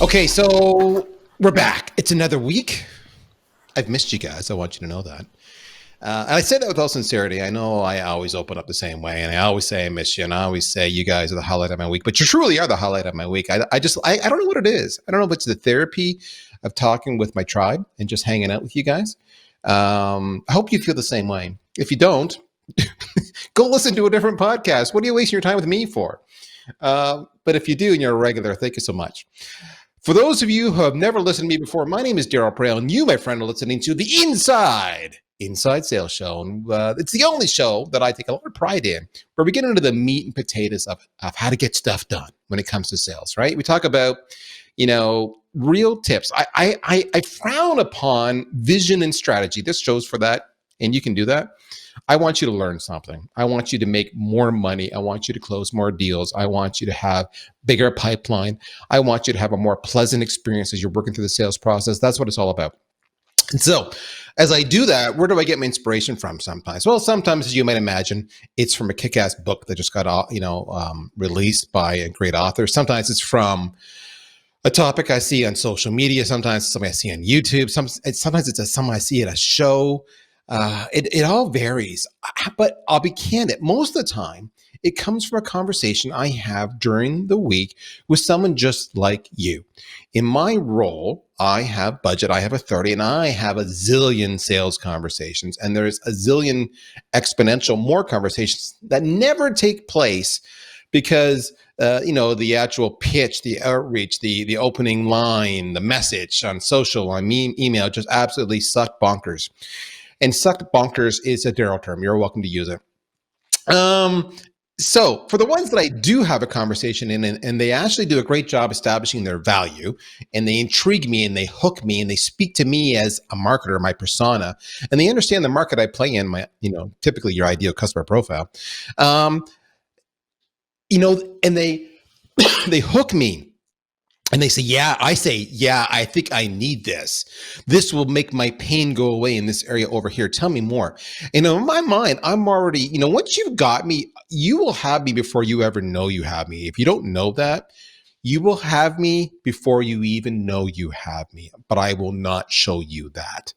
Okay, so we're back. It's another week. I've missed you guys. I want you to know that. And I say that with all sincerity. I know I always open up the same way, and I always say I miss you, and I always say you guys are the highlight of my week. But you truly are the highlight of my week. I don't know what it is. I don't know if it's the therapy of talking with my tribe and just hanging out with you guys. I hope you feel the same way. If you don't, go listen to a different podcast. What are you wasting your time with me for? But if you do and you're a regular, thank you so much. For those of you who have never listened to me before, my name is Darryl, and you, my friend, are listening to the Inside Sales Show. And it's the only show that I take a lot of pride in, where we get into the meat and potatoes of how to get stuff done when it comes to sales, right? We talk about, real tips. I frown upon vision and strategy. This show's for that, and you can do that. I want you to learn something. I want you to make more money. I want you to close more deals. I want you to have bigger pipeline. I want you to have a more pleasant experience as you're working through the sales process. That's what it's all about. And so as I do that, where do I get my inspiration from sometimes? Well, sometimes, as you might imagine, it's from a kick-ass book that just got, released by a great author. Sometimes it's from a topic I see on social media. Sometimes it's something I see on YouTube. Sometimes it's something I see at a show. It all varies, but I'll be candid. Most of the time, it comes from a conversation I have during the week with someone just like you. In my role, I have budget, I have authority, and I have a zillion sales conversations, and there's a zillion exponential more conversations that never take place because the actual pitch, the outreach, the opening line, the message on social, on email just absolutely suck bonkers. And sucked bonkers is a Darryl term. You're welcome to use it. So for the ones that I do have a conversation in, and they actually do a great job establishing their value, and they intrigue me and they hook me and they speak to me as a marketer, my persona, and they understand the market I play in, my, typically your ideal customer profile, and they, they hook me. And they say, I think I need this. This will make my pain go away in this area over here. Tell me more. And in my mind, I'm already, once you've got me, you will have me before you ever know you have me. If you don't know that, you will have me before you even know you have me. But I will not show you that.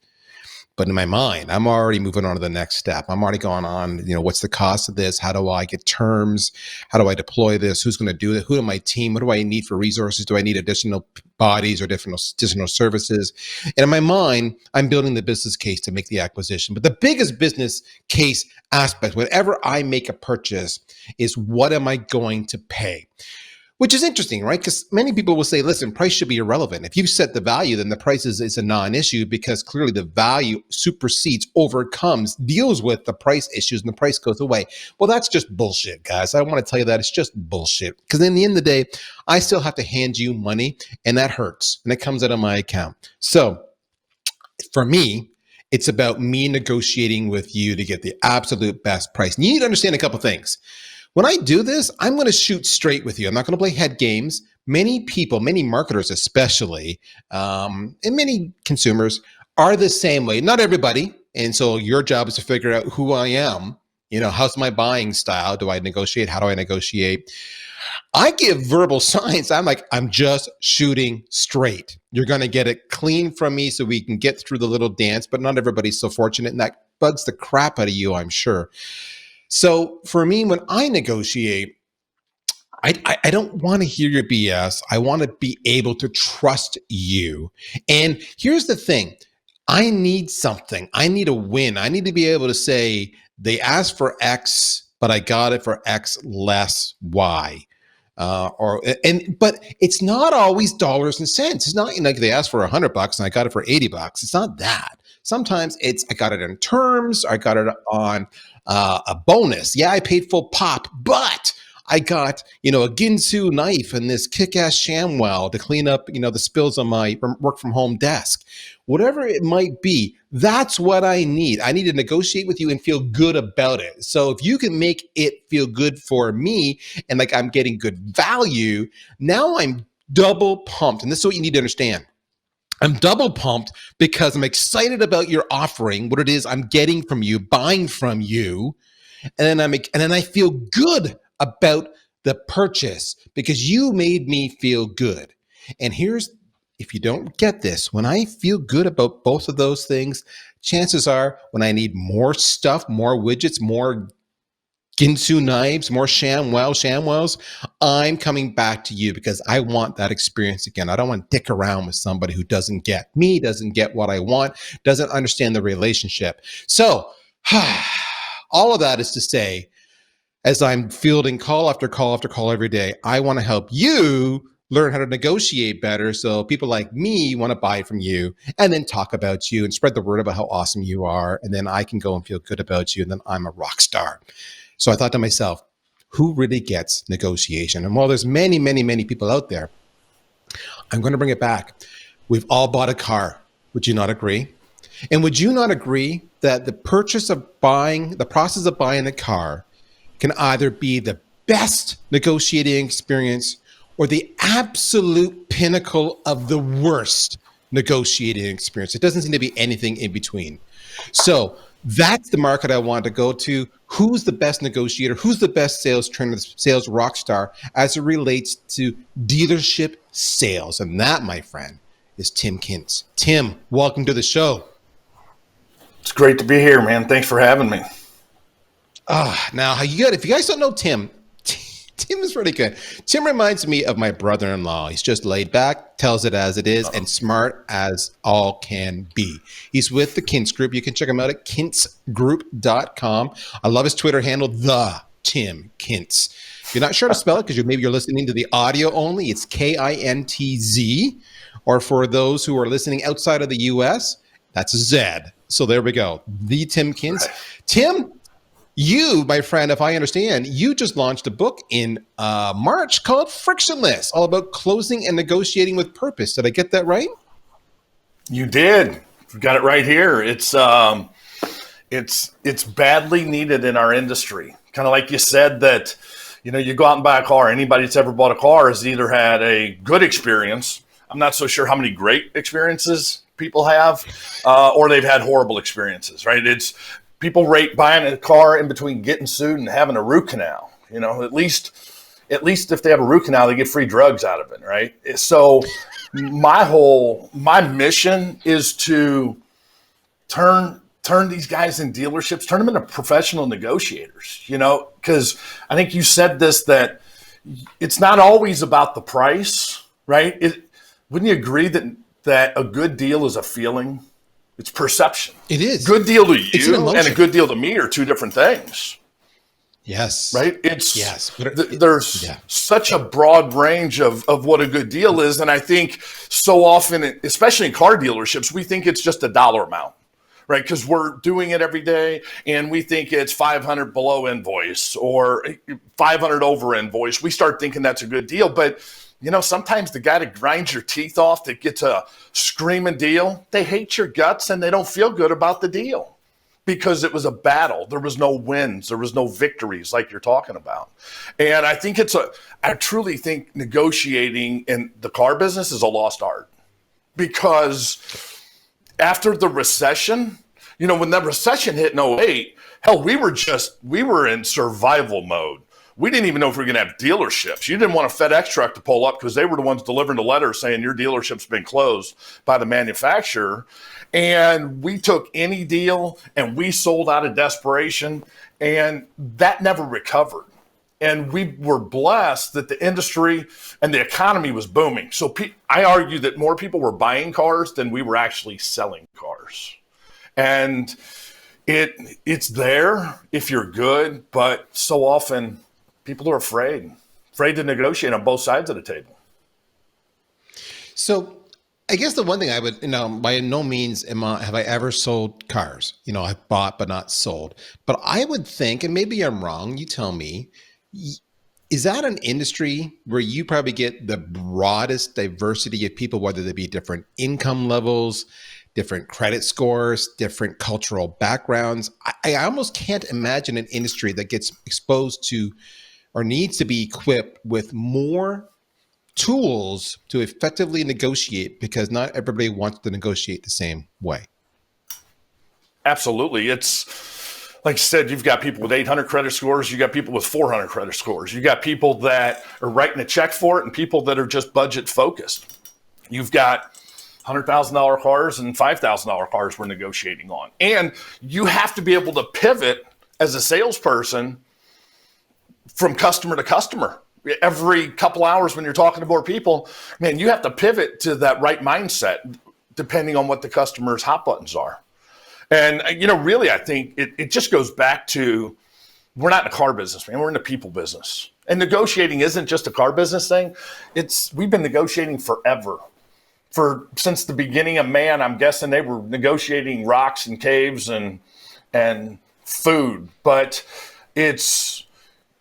But in my mind, I'm already moving on to the next step. I'm already going on, what's the cost of this? How do I get terms? How do I deploy this? Who's going to do it? Who in my team? What do I need for resources? Do I need additional bodies or additional services? And in my mind, I'm building the business case to make the acquisition. But the biggest business case aspect, whenever I make a purchase, is what am I going to pay? Which is interesting, right? Because many people will say, listen, price should be irrelevant. If you set the value, then the price is a non-issue because clearly the value supersedes, overcomes, deals with the price issues and the price goes away. Well, that's just bullshit, guys. I want to tell you that it's just bullshit. Because in the end of the day, I still have to hand you money and that hurts and it comes out of my account. So for me, it's about me negotiating with you to get the absolute best price. And you need to understand a couple things. When I do this, I'm going to shoot straight with you. I'm not going to play head games. Many people, many marketers especially, and many consumers are the same way. Not everybody. And so your job is to figure out who I am. How's my buying style? Do I negotiate? How do I negotiate? I give verbal signs. I'm just shooting straight. You're going to get it clean from me so we can get through the little dance, but not everybody's so fortunate. And that bugs the crap out of you, I'm sure. So for me, when I negotiate, I don't want to hear your BS. I want to be able to trust you. And here's the thing. I need something. I need a win. I need to be able to say, they asked for X, but I got it for X less Y. But it's not always dollars and cents. It's not like they asked for $100 and I got it for $80. It's not that. Sometimes I got it in terms. I got it on a bonus. Yeah, I paid full pop, but I got, a Ginsu knife and this kick-ass ShamWow to clean up, the spills on my work from home desk. Whatever it might be, that's what I need. I need to negotiate with you and feel good about it. So if you can make it feel good for me and like I'm getting good value, now I'm double pumped. And this is what you need to understand. I'm double pumped because I'm excited about your offering, what it is I'm getting from you, buying from you. And then I feel good about the purchase because you made me feel good. And if you don't get this, when I feel good about both of those things, chances are when I need more stuff, more widgets, more Ginsu knives, more ShamWows, I'm coming back to you because I want that experience again. I don't want to dick around with somebody who doesn't get me, doesn't get what I want, doesn't understand the relationship. So all of that is to say, as I'm fielding call after call after call every day, I want to help you learn how to negotiate better so people like me want to buy from you and then talk about you and spread the word about how awesome you are. And then I can go and feel good about you. And then I'm a rock star. So I thought to myself, who really gets negotiation? And while there's many, many, many people out there, I'm going to bring it back. We've all bought a car. Would you not agree? And would you not agree that the process of buying a car can either be the best negotiating experience or the absolute pinnacle of the worst negotiating experience? It doesn't seem to be anything in between. So that's the market I want to go to. Who's the best negotiator? Who's the best sales trainer, sales rock star as it relates to dealership sales? And that, my friend, is Tim Kintz. Tim, welcome to the show. It's great to be here, man. Thanks for having me. Now, if you guys don't know Tim, Tim is really good. Tim reminds me of my brother-in-law. He's just laid back, tells it as it is, and smart as all can be. He's with the Kintz Group. You can check him out at kintzgroup.com. I love his Twitter handle, the Tim Kintz. If you're not sure to spell it because maybe you're listening to the audio only, it's Kintz. Or for those who are listening outside of the U.S., that's a Z. So there we go. The Tim Kintz. Right. Tim, you, my friend, if I understand, you just launched a book in March called Frictionless, all about closing and negotiating with purpose. Did I get that right? You did. You got it right here. It's badly needed in our industry. Kind of like you said that, you go out and buy a car. Anybody that's ever bought a car has either had a good experience. I'm not so sure how many great experiences people have, or they've had horrible experiences, right? People rate buying a car in between getting sued and having a root canal. At least if they have a root canal, they get free drugs out of it, right? So my mission is to turn these guys in dealerships, turn them into professional negotiators, because I think you said this, that it's not always about the price, right? Wouldn't you agree that a good deal is a feeling? It's perception. It is. Good deal to you and a good deal to me are two different things. Yes. Right? There's such a broad range of what a good deal is. And I think so often, especially in car dealerships, we think it's just a dollar amount, right? Because we're doing it every day and we think it's 500 below invoice or 500 over invoice. We start thinking that's a good deal. But sometimes the guy that grinds your teeth off, that gets a screaming deal, they hate your guts and they don't feel good about the deal because it was a battle. There was no wins. There was no victories like you're talking about. And I think I truly think negotiating in the car business is a lost art, because after the recession, when the recession hit in 2008, hell, we were in survival mode. We didn't even know if we were going to have dealerships. You didn't want a FedEx truck to pull up because they were the ones delivering the letter saying your dealership's been closed by the manufacturer. And we took any deal and we sold out of desperation, and that never recovered. And we were blessed that the industry and the economy was booming. So I argue that more people were buying cars than we were actually selling cars. And it's there if you're good, but so often people are afraid to negotiate on both sides of the table. So I guess the one thing I would, by no means have I ever sold cars. I've bought but not sold. But I would think, and maybe I'm wrong, you tell me, is that an industry where you probably get the broadest diversity of people, whether they be different income levels, different credit scores, different cultural backgrounds? I almost can't imagine an industry that gets exposed to or needs to be equipped with more tools to effectively negotiate, because not everybody wants to negotiate the same way. Absolutely. It's like I said, you've got people with 800 credit scores. You got people with 400 credit scores. You got people that are writing a check for it and people that are just budget focused. You've got $100,000 cars and $5,000 cars we're negotiating on. And you have to be able to pivot as a salesperson from customer to customer. Every couple hours when you're talking to more people, man, you have to pivot to that right mindset depending on what the customer's hot buttons are. And, really, I think it just goes back to, we're not in a car business, man. We're in the people business. And negotiating isn't just a car business thing. We've been negotiating forever. Since the beginning of man, I'm guessing they were negotiating rocks and caves and food. But it's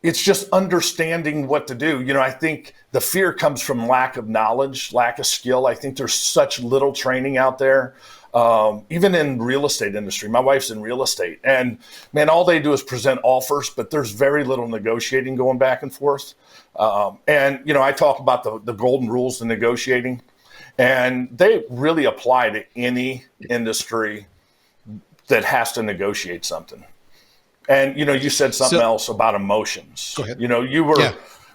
just understanding what to do. I think the fear comes from lack of knowledge, lack of skill. I think there's such little training out there. Even in real estate industry, my wife's in real estate, and man, all they do is present offers, but there's very little negotiating going back and forth. I talk about the golden rules to negotiating, and they really apply to any industry that has to negotiate something. And, you said something else about emotions. Go ahead.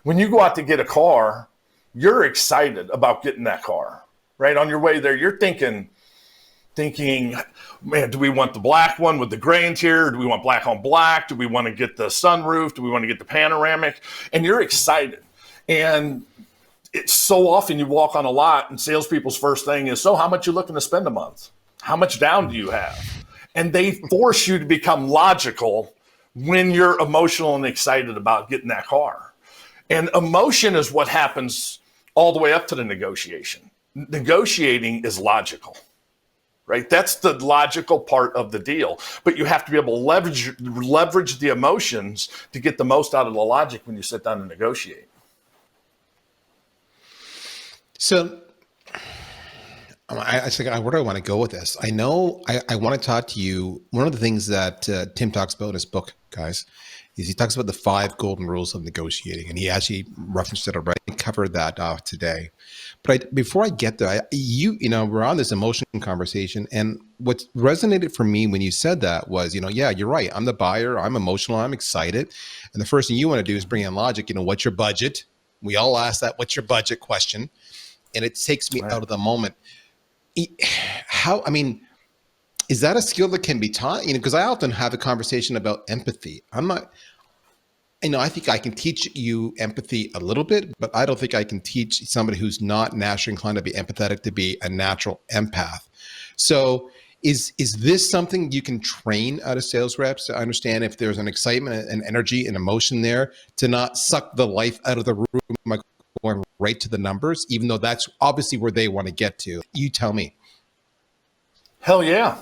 When you go out to get a car, you're excited about getting that car, right? On your way there, you're thinking, man, do we want the black one with the gray interior? Do we want black on black? Do we want to get the sunroof? Do we want to get the panoramic? And you're excited. And it's so often you walk on a lot and salespeople's first thing is, so how much you looking to spend a month? How much down do you have? And they force you to become logical when you're emotional and excited about getting that car. And emotion is what happens all the way up to the negotiation. Negotiating is logical. Right? That's the logical part of the deal. But you have to be able to leverage the emotions to get the most out of the logic when you sit down and negotiate. So I think, where do I want to go with this? I know I want to talk to you. One of the things that Tim talks about in his book, guys, is he talks about the 5 golden rules of negotiating. And he actually referenced it already and covered that today. But before I get there, we're on this emotion conversation. And what resonated for me when you said that was, yeah, you're right. I'm the buyer. I'm emotional. I'm excited. And the first thing you want to do is bring in logic. What's your budget? We all ask that, what's your budget question? And it takes me out of the moment. Is that a skill that can be taught? Because I often have a conversation about empathy. I think I can teach you empathy a little bit, but I don't think I can teach somebody who's not naturally inclined to be empathetic to be a natural empath. So is this something you can train out of sales reps to understand if there's an excitement and energy and emotion there to not suck the life out of the room by going right to the numbers, even though that's obviously where they want to get to? You tell me. Hell yeah.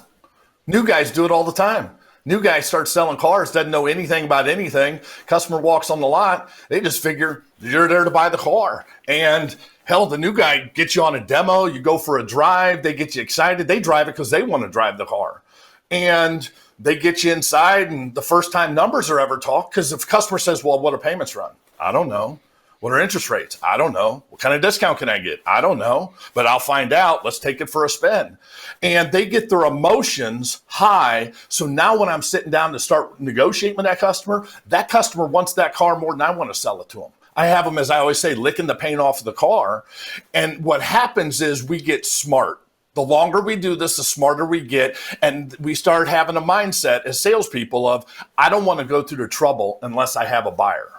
New guys do it all the time. New guy starts selling cars, doesn't know anything about anything. Customer walks on the lot. They just figure you're there to buy the car. And hell, the new guy gets you on a demo. You go for a drive. They get you excited. They drive it because they want to drive the car. And they get you inside, and the first time numbers are ever talked, because if a customer says, well, what are payments run? I don't know. What are interest rates? I don't know. What kind of discount can I get? I don't know, but I'll find out. Let's take it for a spin. And they get their emotions high. So now when I'm sitting down to start negotiating with that customer wants that car more than I want to sell it to them. I have them, as I always say, licking the paint off of the car. And what happens is we get smart. The longer we do this, the smarter we get. And we start having a mindset as salespeople of, I don't want to go through the trouble unless I have a buyer.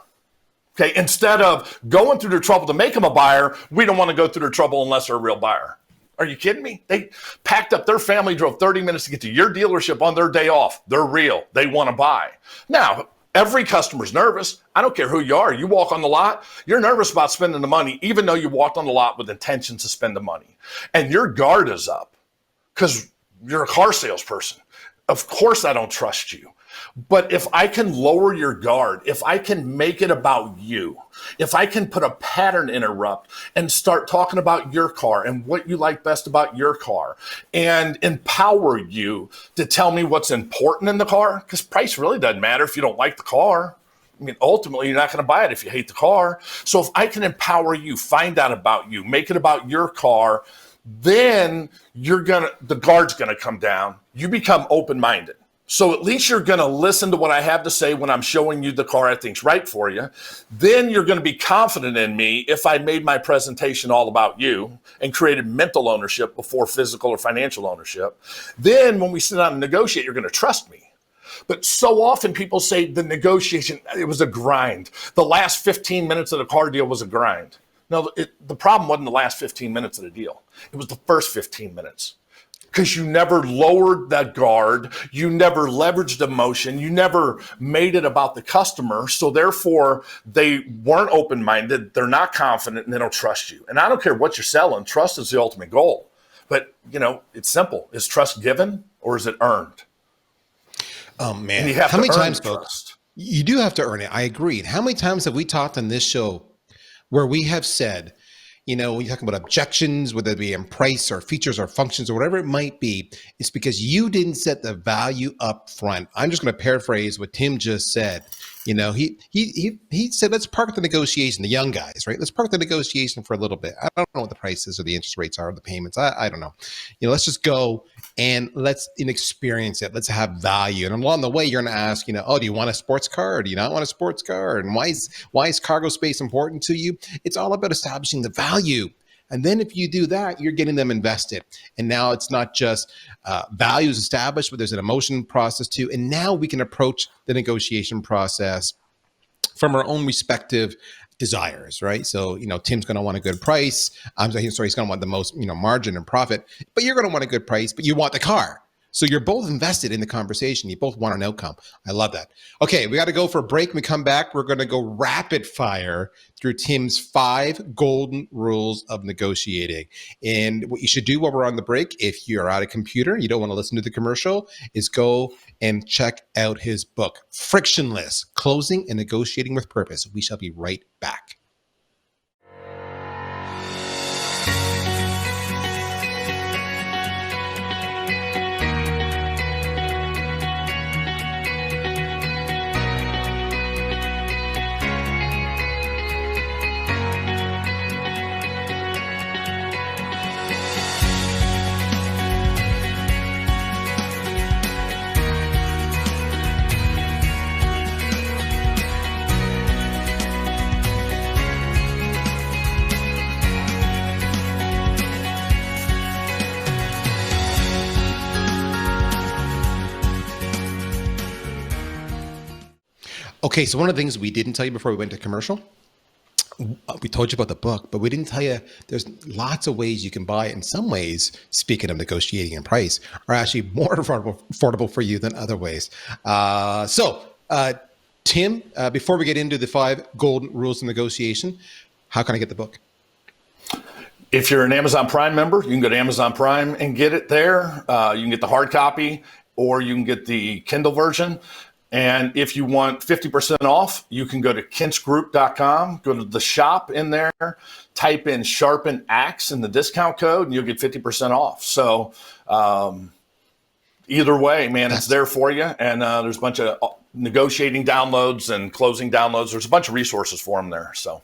Okay, instead of going through the trouble to make them a buyer, we don't want to go through the trouble unless they're a real buyer. Are you kidding me? They packed up their family, drove 30 minutes to get to your dealership on their day off. They're real. They want to buy. Now, every customer's nervous. I don't care who you are. You walk on the lot, you're nervous about spending the money, even though you walked on the lot with intentions to spend the money. And your guard is up because you're a car salesperson. Of course, I don't trust you. But if I can lower your guard, if I can make it about you, if I can put a pattern interrupt and start talking about your car and what you like best about your car and empower you to tell me what's important in the car, because price really doesn't matter if you don't like the car. I mean, ultimately, you're not going to buy it if you hate the car. So if I can empower you, find out about you, make it about your car, then the guard's going to come down. You become open-minded. So at least you're going to listen to what I have to say when I'm showing you the car I think's right for you. Then you're going to be confident in me if I made my presentation all about you and created mental ownership before physical or financial ownership. Then when we sit down and negotiate, you're going to trust me. But so often people say the negotiation, it was a grind. The last 15 minutes of the car deal was a grind. No, the problem wasn't the last 15 minutes of the deal. It was the first 15 minutes. Because you never lowered that guard, you never leveraged emotion, you never made it about the customer. So therefore, they weren't open-minded, they're not confident, and they don't trust you. And I don't care what you're selling, trust is the ultimate goal. But, it's simple. Is trust given or is it earned? Oh, man. And you have How to many earn times, trust. folks? You do have to earn it. I agree. How many times have we talked on this show where we have said, when you're talking about objections, whether it be in price or features or functions or whatever it might be, it's because you didn't set the value up front. I'm just going to paraphrase what Tim just said. He said, let's park the negotiation, the young guys, right? Let's park the negotiation for a little bit. I don't know what the prices or the interest rates are, or the payments. I don't know. Let's just go and let's experience it. Let's have value. And along the way, you're going to ask, do you want a sports car or do you not want a sports car? And why is cargo space important to you? It's all about establishing the value. And then if you do that, you're getting them invested. And now it's not just values established, but there's an emotion process too. And now we can approach the negotiation process from our own respective desires, right? So, Tim's going to want a good price. He's going to want the most, margin and profit, but you're going to want a good price, but you want the car. So you're both invested in the conversation. You both want an outcome. I love that. Okay, we got to go for a break. When we come back, we're going to go rapid fire through Tim's 5 golden rules of negotiating. And what you should do while we're on the break, if you're at a computer, you don't want to listen to the commercial, is go and check out his book, Frictionless, Closing and Negotiating with Purpose. We shall be right back. Okay, so one of the things we didn't tell you before we went to commercial, we told you about the book, but we didn't tell you there's lots of ways you can buy it. In some ways, speaking of negotiating and price, are actually more affordable for you than other ways. Tim, before we get into the 5 golden rules of negotiation, how can I get the book? If you're an Amazon Prime member, you can go to Amazon Prime and get it there. You can get the hard copy or you can get the Kindle version. And if you want 50% off, you can go to kintzgroup.com, go to the shop in there, type in Sharpen Axe in the discount code, and you'll get 50% off. So either way, man, it's there for you. And there's a bunch of negotiating downloads and closing downloads. There's a bunch of resources for them there. So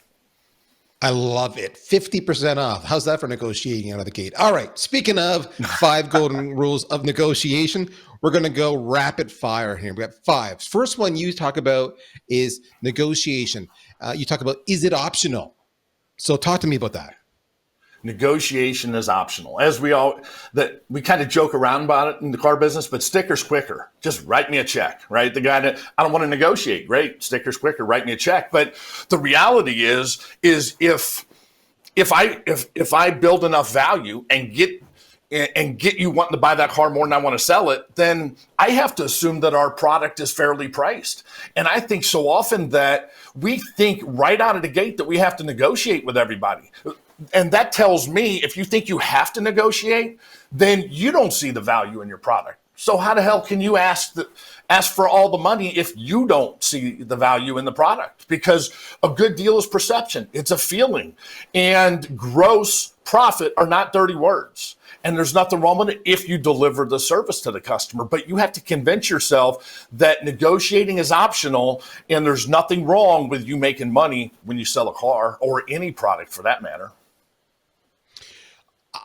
I love it. 50% off. How's that for negotiating out of the gate? All right. Speaking of 5 golden rules of negotiation, we're going to go rapid fire here. We got 5. First one you talk about is negotiation. You talk about, is it optional? So talk to me about that. Negotiation is optional. As we kind of joke around about it in the car business, but sticker's quicker. Just write me a check, right? The guy that I don't want to negotiate, great. Sticker's quicker, write me a check. But the reality is if I build enough value and get you wanting to buy that car more than I want to sell it, then I have to assume that our product is fairly priced. And I think so often that we think right out of the gate that we have to negotiate with everybody. And that tells me if you think you have to negotiate, then you don't see the value in your product. So how the hell can you ask for all the money if you don't see the value in the product? Because a good deal is perception. It's a feeling. And gross profit are not dirty words. And there's nothing wrong with it if you deliver the service to the customer. But you have to convince yourself that negotiating is optional and there's nothing wrong with you making money when you sell a car or any product for that matter.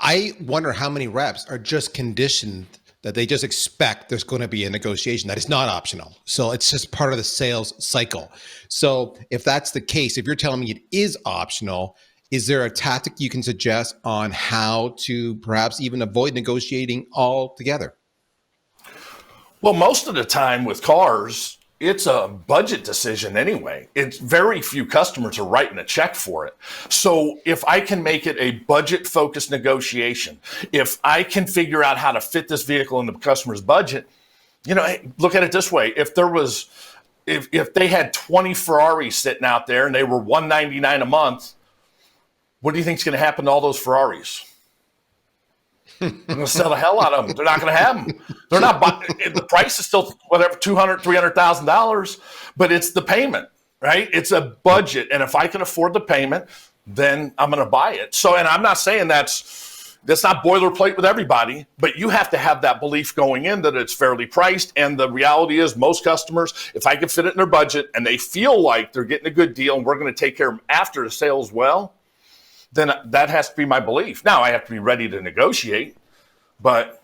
I wonder how many reps are just conditioned that they just expect there's going to be a negotiation that is not optional. So it's just part of the sales cycle. So if that's the case, if you're telling me it is optional, is there a tactic you can suggest on how to perhaps even avoid negotiating altogether? Well, most of the time with cars, it's a budget decision anyway. It's very few customers are writing a check for it. So if I can make it a budget focused negotiation, if I can figure out how to fit this vehicle into the customer's budget, look at it this way. If they had 20 Ferraris sitting out there and they were $199 a month, what do you think is going to happen to all those Ferraris? They're going to sell the hell out of them. They're not going to have them. They're not buying. The price is still whatever, $200,000, $300,000, but it's the payment, right? It's a budget. And if I can afford the payment, then I'm going to buy it. So, and I'm not saying that's not boilerplate with everybody, but you have to have that belief going in that it's fairly priced. And the reality is most customers, if I can fit it in their budget and they feel like they're getting a good deal and we're going to take care of them after the sale as well, then that has to be my belief. Now I have to be ready to negotiate, but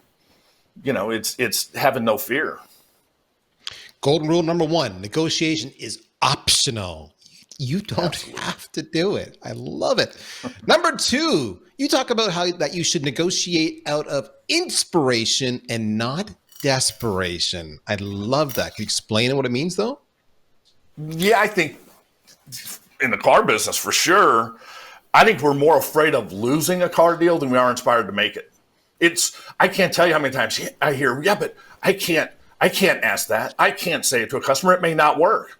it's having no fear. Golden rule number 1, negotiation is optional. You don't have to do it. I love it. Number 2, you talk about how that you should negotiate out of inspiration and not desperation. I love that. Can you explain what it means though? Yeah, I think in the car business for sure, I think we're more afraid of losing a car deal than we are inspired to make it. I can't tell you how many times I hear, yeah, but I can't ask that. I can't say it to a customer. It may not work.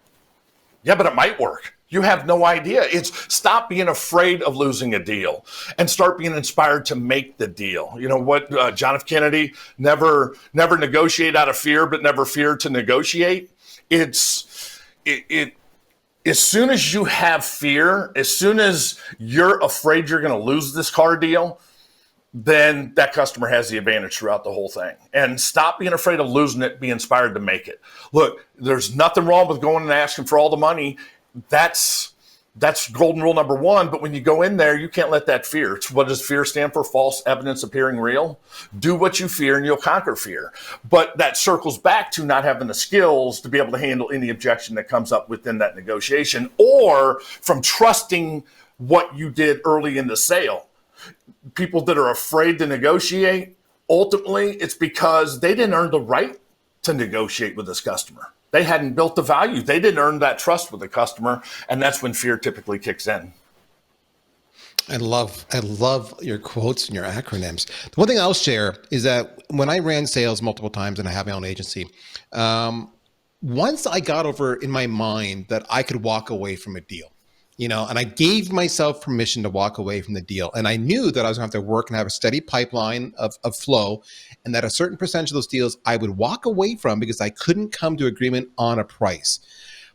Yeah, but it might work. You have no idea. It's stop being afraid of losing a deal and start being inspired to make the deal. You know what, John F. Kennedy, never negotiate out of fear, but never fear to negotiate. As soon as you have fear, as soon as you're afraid you're going to lose this car deal, then that customer has the advantage throughout the whole thing. And stop being afraid of losing it, be inspired to make it. Look, there's nothing wrong with going and asking for all the money. That's golden rule number 1. But when you go in there, you can't let that fear. What does fear stand for? False evidence appearing real. Do what you fear and you'll conquer fear. But that circles back to not having the skills to be able to handle any objection that comes up within that negotiation, or from trusting what you did early in the sale. People that are afraid to negotiate, ultimately it's because they didn't earn the right to negotiate with this customer. They hadn't built the value. They didn't earn that trust with the customer. And that's when fear typically kicks in. I love your quotes and your acronyms. The one thing I'll share is that when I ran sales multiple times and I have my own agency, once I got over in my mind that I could walk away from a deal, and I gave myself permission to walk away from the deal. And I knew that I was going to have to work and have a steady pipeline of flow, and that a certain percentage of those deals I would walk away from because I couldn't come to agreement on a price.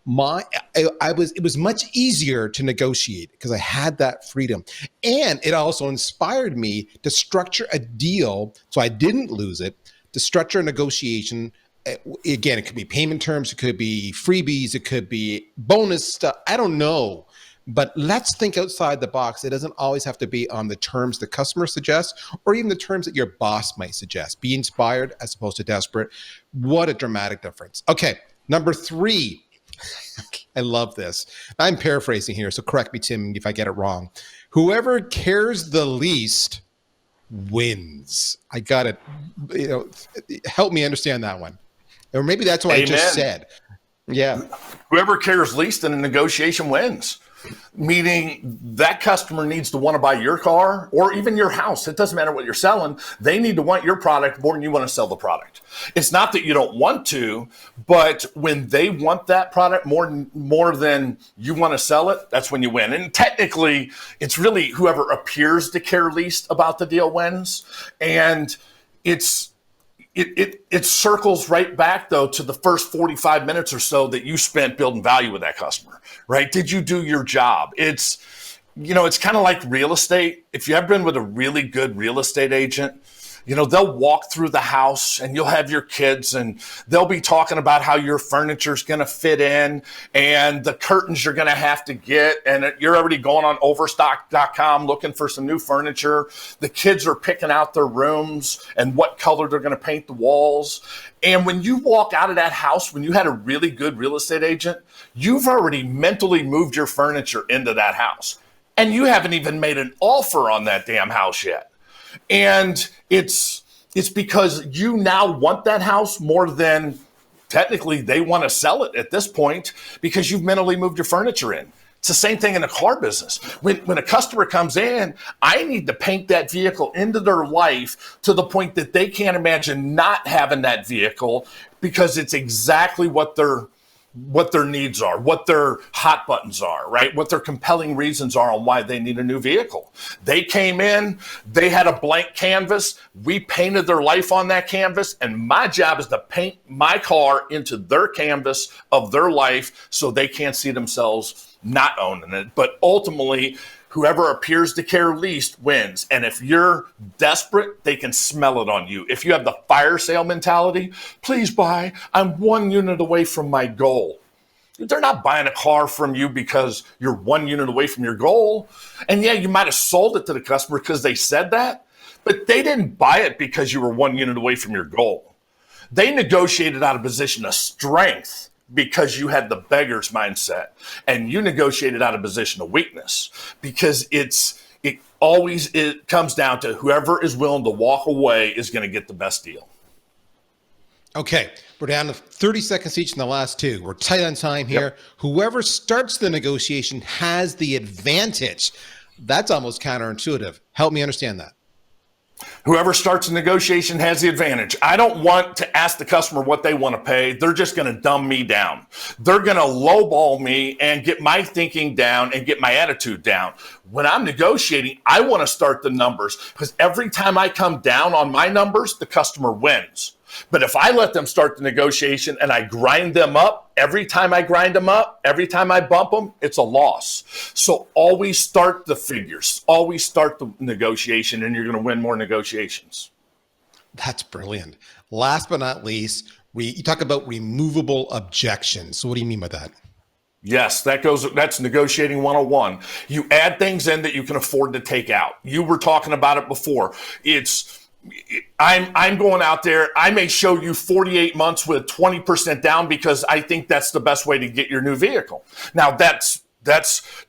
It was much easier to negotiate because I had that freedom. And it also inspired me to structure a deal so I didn't lose it, to structure a negotiation. Again, it could be payment terms, it could be freebies, it could be bonus stuff. I don't know. But let's think outside the box. It doesn't always have to be on the terms the customer suggests or even the terms that your boss might suggest. Be inspired as opposed to desperate. What a dramatic difference. Okay, number 3. I love this. I'm paraphrasing here, so correct me, Tim, if I get it wrong. Whoever cares the least wins. I got it. Help me understand that one. Or maybe that's what I just said. Yeah. Whoever cares least in a negotiation wins. Meaning that customer needs to want to buy your car or even your house. It doesn't matter what you're selling. They need to want your product more than you want to sell the product. It's not that you don't want to, but when they want that product more than you want to sell it, that's when you win. And technically, it's really whoever appears to care least about the deal wins. And it circles right back, though, to the first 45 minutes or so that you spent building value with that customer, right? Did you do your job? It's kind of like real estate. If you ever been with a really good real estate agent, they'll walk through the house and you'll have your kids and they'll be talking about how your furniture's going to fit in and the curtains you're going to have to get. And you're already going on overstock.com looking for some new furniture. The kids are picking out their rooms and what color they're going to paint the walls. And when you walk out of that house, when you had a really good real estate agent, you've already mentally moved your furniture into that house. And you haven't even made an offer on that damn house yet. And it's because you now want that house more than technically they want to sell it at this point because you've mentally moved your furniture in. It's the same thing in the car business. When a customer comes in, I need to paint that vehicle into their life to the point that they can't imagine not having that vehicle because it's exactly what their needs are, what their hot buttons are, right? What their compelling reasons are on why they need a new vehicle. They came in, they had a blank canvas. We painted their life on that canvas. And my job is to paint my car into their canvas of their life so they can't see themselves not owning it. But ultimately, whoever appears to care least wins. And if you're desperate, they can smell it on you. If you have the fire sale mentality, please buy, I'm 1 unit away from my goal. They're not buying a car from you because you're 1 unit away from your goal. And yeah, you might have sold it to the customer because they said that, but they didn't buy it because you were 1 unit away from your goal. They negotiated out of a position of strength because you had the beggar's mindset, and you negotiated out of a position of weakness because it always comes down to whoever is willing to walk away is going to get the best deal. Okay, we're down to 30 seconds each in the last two. We're tight on time here. Yep. Whoever starts the negotiation has the advantage. That's almost counterintuitive. Help me understand that. Whoever starts a negotiation has the advantage. I don't want to ask the customer what they want to pay. They're just going to dumb me down. They're going to lowball me and get my thinking down and get my attitude down. When I'm negotiating, I want to start the numbers because every time I come down on my numbers, the customer wins. But if I let them start the negotiation and I grind them up, every time I grind them up, every time I bump them, it's a loss. So always start the figures, always start the negotiation, and you're going to win more negotiations. That's brilliant. Last but not least, you talk about removable objections. So what do you mean by that? Yes, that's negotiating 101. You add things in that you can afford to take out. You were talking about it before. I'm going out there. I may show you 48 months with 20% down because I think that's the best way to get your new vehicle. Now that's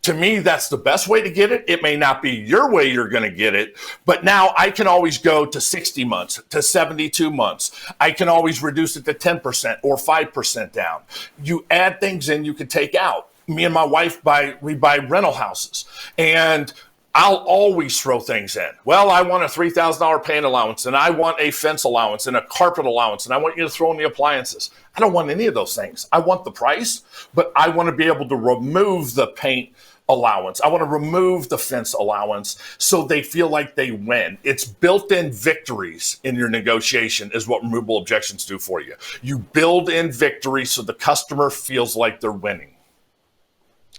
to me, that's the best way to get it. It may not be your way you're going to get it, but now I can always go to 60 months, to 72 months. I can always reduce it to 10% or 5% down. You add things in you can take out. Me and my wife we buy rental houses, and I'll always throw things in. Well, I want a $3,000 paint allowance, and I want a fence allowance and a carpet allowance, and I want you to throw in the appliances. I don't want any of those things. I want the price, but I want to be able to remove the paint allowance. I want to remove the fence allowance so they feel like they win. It's built-in victories in your negotiation is what removable objections do for you. You build in victories so the customer feels like they're winning.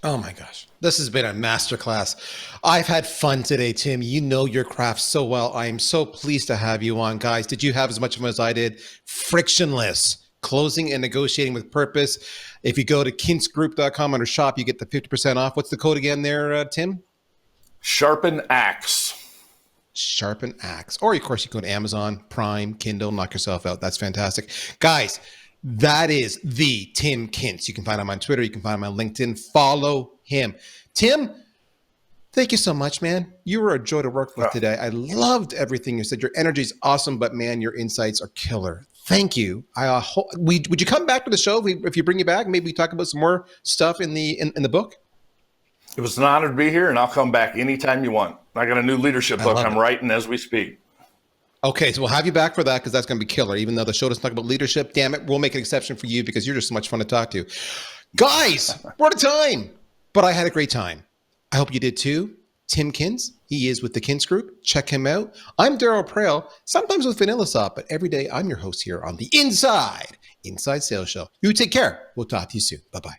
Oh my gosh, this has been a masterclass. I've had fun today, Tim. You know your craft so well. I am so pleased to have you on. Guys, did you have as much fun as I did? Frictionless, closing and negotiating with purpose. If you go to kintzgroup.com under shop, you get the 50% off. What's the code again there, Tim? Sharpen Axe. Sharpen Axe. Or, of course, you go to Amazon, Prime, Kindle, knock yourself out. That's fantastic. Guys, that is the Tim Kintz. You can find him on Twitter. You can find him on LinkedIn. Follow him. Tim, thank you so much, man. You were a joy to work with today. I loved everything you said. Your energy is awesome, but man, your insights are killer. Thank you. Would you come back to the show if you bring you back? Maybe we talk about some more stuff in the book. It was an honor to be here, and I'll come back anytime you want. I got a new leadership book I'm writing as we speak. Okay, so we'll have you back for that because that's going to be killer. Even though the show doesn't talk about leadership, damn it, we'll make an exception for you because you're just so much fun to talk to. Guys, we're out of time, but I had a great time. I hope you did too. Tim Kintz, he is with the Kintz Group. Check him out. I'm Darryl Prale, sometimes with VanillaSoft, but every day I'm your host here on the Inside Sales Show. You take care. We'll talk to you soon. Bye-bye.